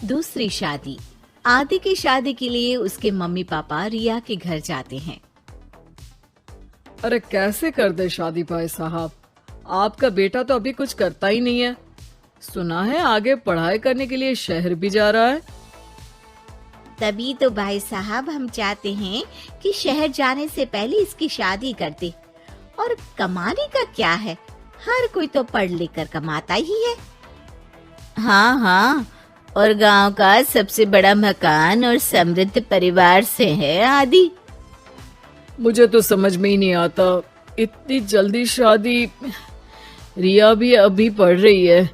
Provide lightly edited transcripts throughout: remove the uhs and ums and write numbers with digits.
दूसरी शादी। आदि की शादी के लिए उसके मम्मी पापा रिया के घर जाते हैं। अरे कैसे कर दे शादी भाई साहब, आपका बेटा तो अभी कुछ करता ही नहीं है। सुना है आगे पढ़ाई करने के लिए शहर भी जा रहा है। तभी तो भाई साहब हम चाहते हैं कि शहर जाने से पहले इसकी शादी कर दे। और कमाने का क्या है, हर कोई तो पढ़ लिख कर कमाता ही है। हाँ हाँ, और गांव का सबसे बड़ा मकान और समृद्ध परिवार से है आदि। मुझे तो समझ में ही नहीं आता, इतनी जल्दी शादी। रिया भी अभी पढ़ रही है,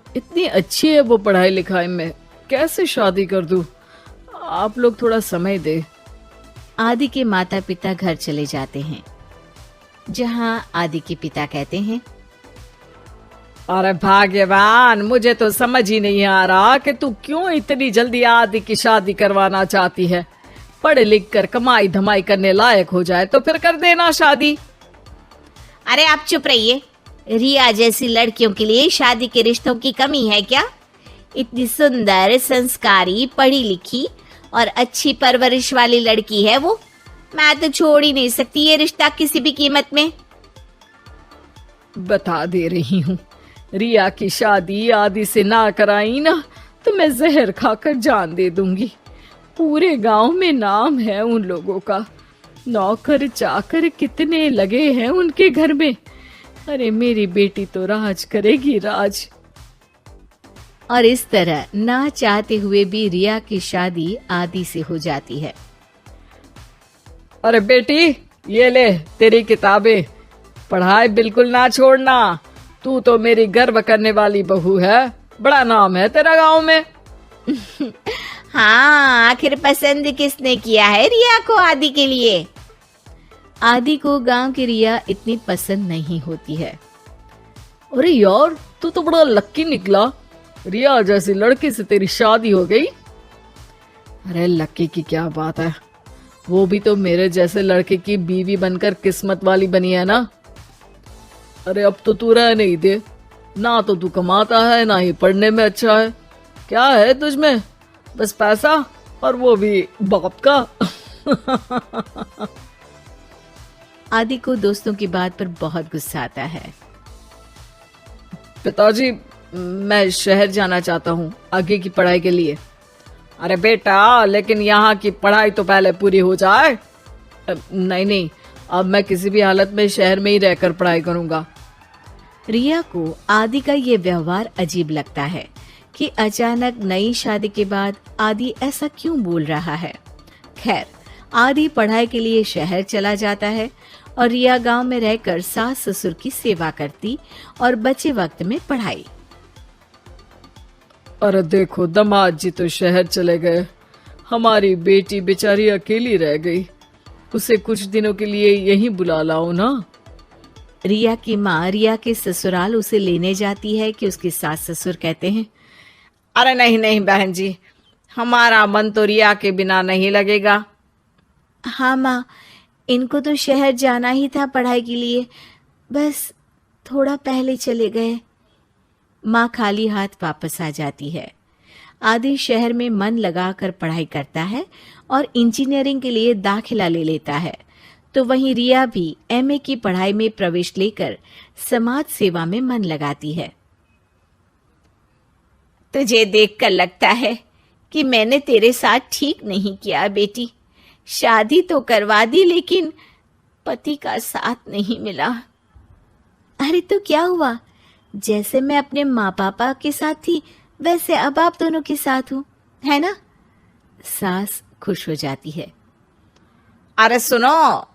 इतनी अच्छी है वो पढ़ाई लिखाई में, कैसे शादी कर दूं? आप लोग थोड़ा समय दे। आदि के माता पिता घर चले जाते हैं, जहां आदि के पिता कहते हैं, अरे भाग्यवान, मुझे तो समझ ही नहीं आ रहा कि तू क्यों इतनी जल्दी आदि की शादी करवाना चाहती है। पढ़ लिख कर कमाई धमाई करने लायक हो जाए तो फिर कर देना शादी। अरे आप चुप रहिए। रिया जैसी लड़कियों के लिए शादी के रिश्तों की कमी है क्या? इतनी सुंदर, संस्कारी, पढ़ी लिखी और अच्छी परवरिश वाली लड़की है वो। मैं तो छोड़ ही नहीं सकती ये रिश्ता किसी भी कीमत में। बता दे रही हूँ, रिया की शादी आदि से ना कराई ना तो मैं जहर खाकर जान दे दूंगी। पूरे गांव में नाम है उन लोगों का, नौकर चाकर कितने लगे हैं उनके घर में। अरे मेरी बेटी तो राज करेगी, राज। और इस तरह ना चाहते हुए भी रिया की शादी आदि से हो जाती है। अरे बेटी, ये ले तेरी किताबें, पढ़ाई बिल्कुल ना छोड़ना। तू तो मेरी गर्व करने वाली बहू है, बड़ा नाम है तेरा गांव में। हाँ, आखिर पसंद किसने किया है रिया को आदि के लिए? आदि को गांव की रिया इतनी पसंद नहीं होती है। अरे यार, तू तो बड़ा लक्की निकला, रिया जैसी लड़की से तेरी शादी हो गई। अरे लक्की की क्या बात है, वो भी तो मेरे जैसे लड़के की बीवी बनकर किस्मत वाली बनी है ना। अरे अब तो तू रह नहीं दे, ना तो तू कमाता है ना ही पढ़ने में अच्छा है। क्या है तुझमें? बस पैसा, और वो भी बाप का। आदि को दोस्तों की बात पर बहुत गुस्सा आता है। पिताजी, मैं शहर जाना चाहता हूँ आगे की पढ़ाई के लिए। अरे बेटा, लेकिन यहाँ की पढ़ाई तो पहले पूरी हो जाए। नहीं नहीं, अब मैं किसी भी हालत में शहर में ही रहकर पढ़ाई करूंगा। रिया को आदि का ये व्यवहार अजीब लगता है कि अचानक नई शादी के बाद आदि ऐसा क्यों बोल रहा है। खैर, आदि पढ़ाई के लिए शहर चला जाता है और रिया गांव में रहकर सास ससुर की सेवा करती और बचे वक्त में पढ़ाई। अरे देखो, दामाद जी तो शहर चले गए, हमारी बेटी बेचारी अकेली रह गई। उसे कुछ दिनों के लिए यहीं बुला लाओ ना। रिया की माँ रिया के ससुराल उसे लेने जाती है कि उसके सास ससुर कहते हैं, अरे नहीं नहीं बहन जी, हमारा मन तो रिया के बिना नहीं लगेगा। हाँ माँ, इनको तो शहर जाना ही था पढ़ाई के लिए, बस थोड़ा पहले चले गए। माँ खाली हाथ वापस आ जाती है। आदि शहर में मन लगाकर पढ़ाई करता है और इंजीनियरिंग के लिए दाखिला ले लेता है, तो वहीं रिया भी एमए की पढ़ाई में प्रवेश लेकर समाज सेवा में मन लगाती है। तुझे देखकर लगता है कि मैंने तेरे साथ ठीक नहीं किया बेटी। शादी तो करवा दी लेकिन पति का साथ नहीं मिला। अरे तो क्या हुआ, जैसे मैं अपने माँ पापा के साथ थी वैसे अब आप दोनों के साथ हूँ, है ना? सास खुश हो जाती है। अरे सुनो,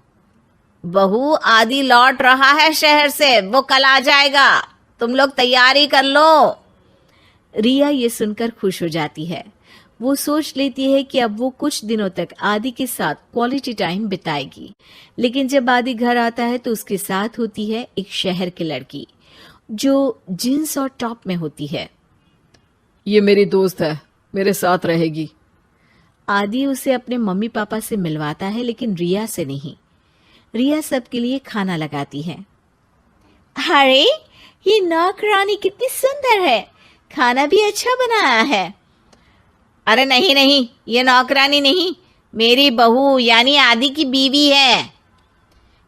बहू आदि लौट रहा है शहर से, वो कल आ जाएगा, तुम लोग तैयारी कर लो। रिया ये सुनकर खुश हो जाती है। वो सोच लेती है कि अब वो कुछ दिनों तक आदि के साथ क्वालिटी टाइम बिताएगी। लेकिन जब आदि घर आता है तो उसके साथ होती है एक शहर की लड़की जो जींस और टॉप में होती है। ये मेरी दोस्त है, मेरे साथ रहेगी। आदि उसे अपने मम्मी पापा से मिलवाता है लेकिन रिया से नहीं। रिया सबके लिए खाना लगाती है। अरे ये नौकरानी कितनी सुंदर है, खाना भी अच्छा बनाया है। अरे नहीं नहीं, ये नौकरानी नहीं, मेरी बहू यानी आदि की बीवी है।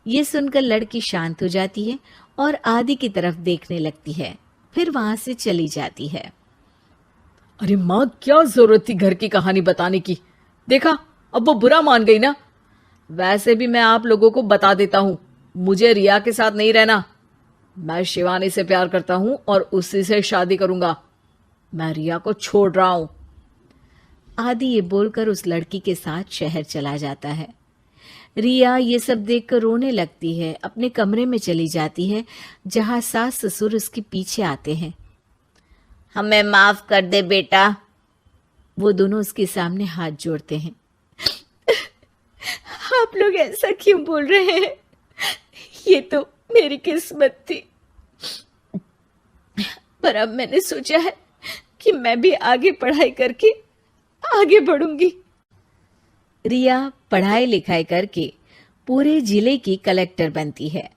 ये सुनकर लड़की शांत हो जाती है और आदि की तरफ देखने लगती है, फिर वहां से चली जाती है। अरे माँ, क्या जरूरत थी घर की कहानी बताने की? देखा, अब वो बुरा मान गई ना। वैसे भी मैं आप लोगों को बता देता हूं, मुझे रिया के साथ नहीं रहना। मैं शिवानी से प्यार करता हूं और उसी से शादी करूंगा। मैं रिया को छोड़ रहा हूं। आदि ये बोलकर उस लड़की के साथ शहर चला जाता है। रिया ये सब देखकर रोने लगती है, अपने कमरे में चली जाती है जहां सास ससुर उसके पीछे आते हैं। हमें माफ कर दे बेटा। वो दोनों उसके सामने हाथ जोड़ते हैं। आप लोग ऐसा क्यों बोल रहे हैं? ये तो मेरी किस्मत थी, पर अब मैंने सोचा है कि मैं भी आगे पढ़ाई करके आगे बढ़ूंगी। रिया पढ़ाई लिखाई करके पूरे जिले की कलेक्टर बनती है।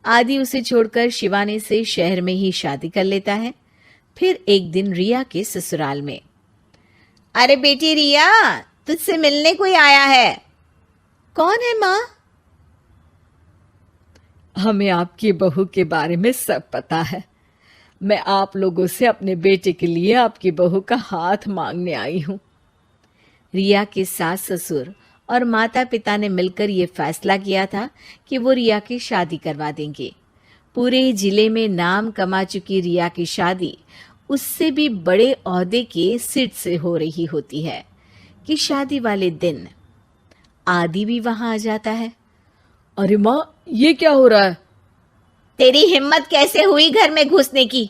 आदि उसे छोड़कर शिवानी से शहर में ही शादी कर लेता है। फिर एक दिन रिया के ससुराल में, अरे बेटी रिया, तुझसे मिलने कोई आया है। कौन है माँ? हमें आपकी बहू के बारे में सब पता है। मैं आप लोगों से अपने बेटे के लिए आपकी बहू का हाथ मांगने आई हूं। रिया के सास ससुर और माता पिता ने मिलकर ये फैसला किया था कि वो रिया की शादी करवा देंगे। पूरे जिले में नाम कमा चुकी रिया की शादी उससे भी बड़े ओहदे के सिट से हो रही होती है कि शादी वाले दिन आदि भी वहां आ जाता है। अरे माँ, ये क्या हो रहा है? तेरी हिम्मत कैसे हुई घर में घुसने की?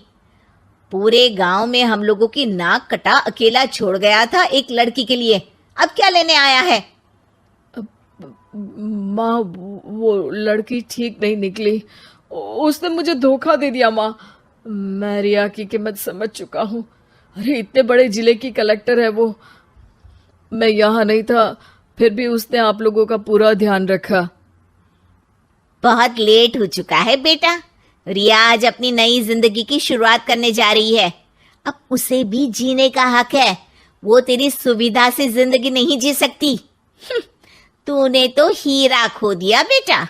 पूरे गांव में हम लोगों की नाक कटा अकेला छोड़ गया था एक लड़की के लिए, अब क्या लेने आया है? माँ, वो लड़की ठीक नहीं निकली। उसने मुझे धोखा दे दिया माँ। मैं रिया की कीमत समझ चुका हूँ। अरे इतने बड़े जिले की कलेक्टर है वो। मैं यहाँ नहीं था, फिर भी उसने आप लोगों का पूरा ध्यान रखा। बहुत लेट हो चुका है बेटा। रिया आज अपनी नई जिंदगी की शुरुआत करने जा रही है, अब उसे भी जीने का हक है। वो तेरी सुविधा से जिंदगी नहीं जी सकती। तूने तो हीरा खो दिया बेटा।